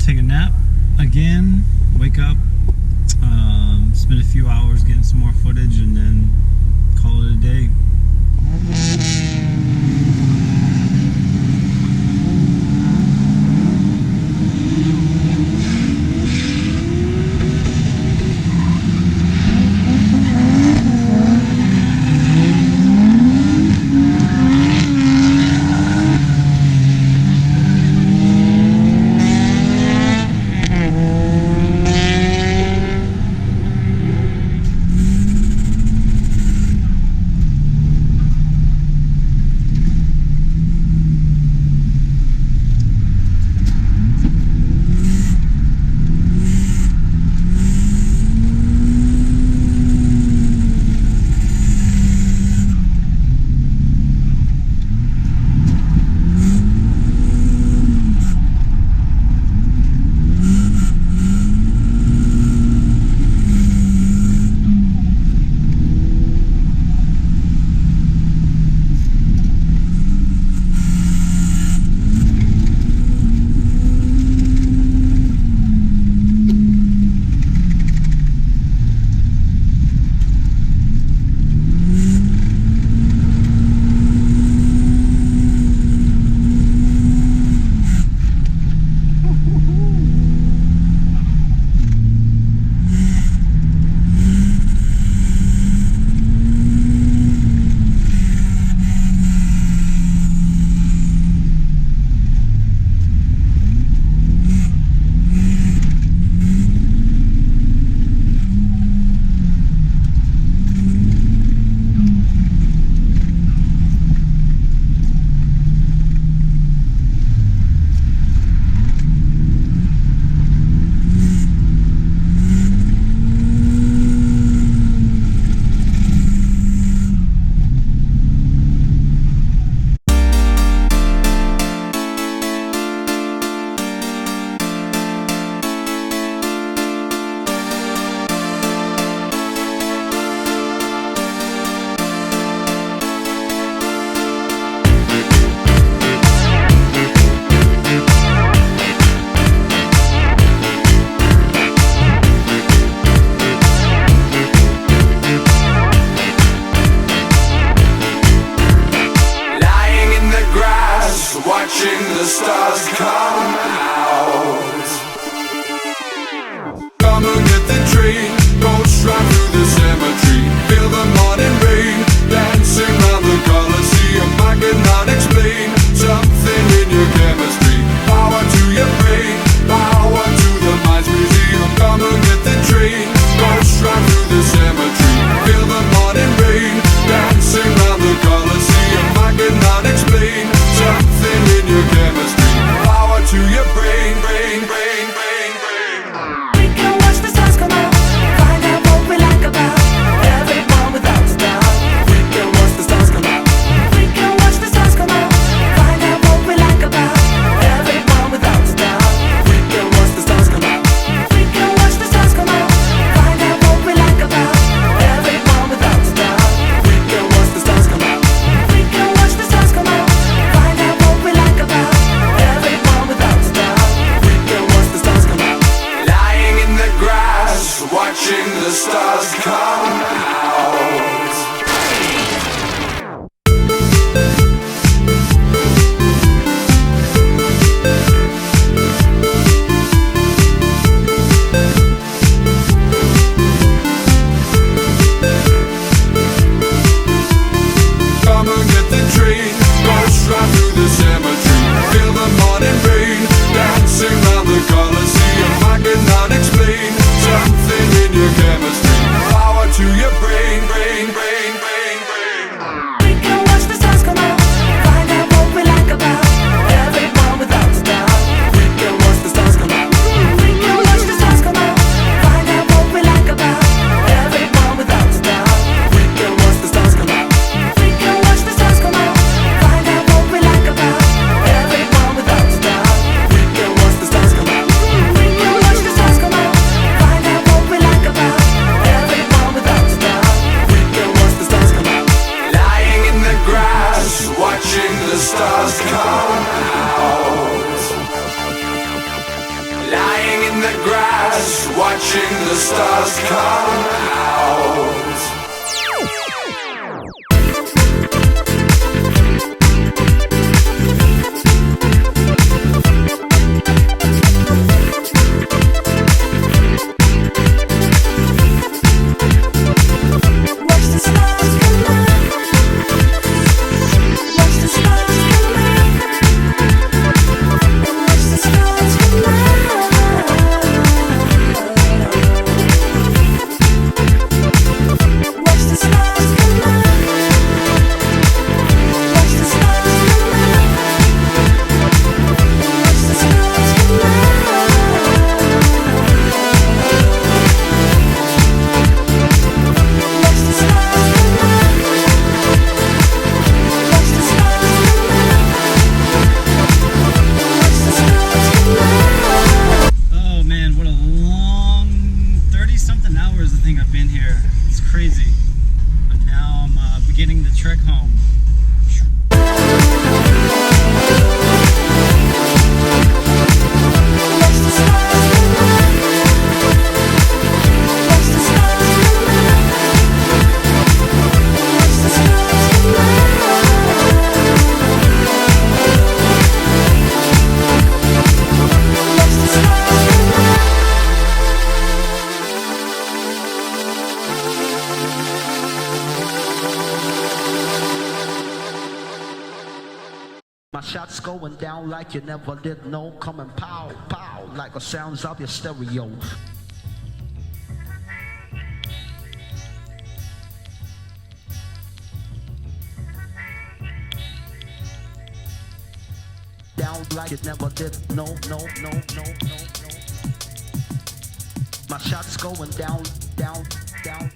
take a nap again, wake up, spend a few hours getting some more footage, and then call it a day. Watching the stars come out. Come and get the train, go straight through the cemetery. Feel the morning rain, dancing round the Colosseum. I cannot explain something in your chemistry. Power to your brain, power to the mind's museum. Come and get the train, go straight through the cemetery. Feel the morning rain, dancing round the Colosseum. I cannot explain something in your chemistry. Power to your brain, brain, brain, brain, brain. We can watch the stars come out, find out what we like about everyone without a doubt. We can watch the stars come out. We can watch the stars come out, find out what we like about everyone without a doubt. We can watch the stars come out. We can watch the stars come out, find out what we like about everyone without a doubt. We can watch the stars come out. We can watch the stars come out, find out what we like about everyone without a doubt. We can watch the stars come out. Lying in the grass, watching the stars come out. Come and get the train, go straight through the cemetery. Feel the morning rain, dancing round the Colosseum. I cannot explain something in your chemistry. Power to your brain, brain, brain, brain, brain. We can watch the stars come out, find out what we like about everyone without a doubt. We can watch the stars come out. We can watch the stars come out, find out what we like about everyone without a doubt. We can watch the stars come out. We can watch the stars come out, find out what we like about everyone without a doubt. We can watch the stars come out. We can watch the stars come out, find out what we like about everyone without a doubt. We can watch the stars come out. Lying in the grass, watching the stars come out. in the grass, watching the stars come out. Watch the stars come out. Watch the stars come out. Watch the stars come out. Watch the stars come out. Watch the stars come out. Watch the stars come Watch the stars come out. Watch the stars come Watch the stars come Oh man, what a long 30-something hours I think I've been here. It's crazy. But now I'm beginning the trek home. Watch the stars come out. Watch the stars come out. Watch the stars come out. Watch the stars come out. My shots going down like you never did know. Coming pow, pow, like the sounds of your stereo. Down like you never did. No, no, no, no, no, no. My shots going down, down, down.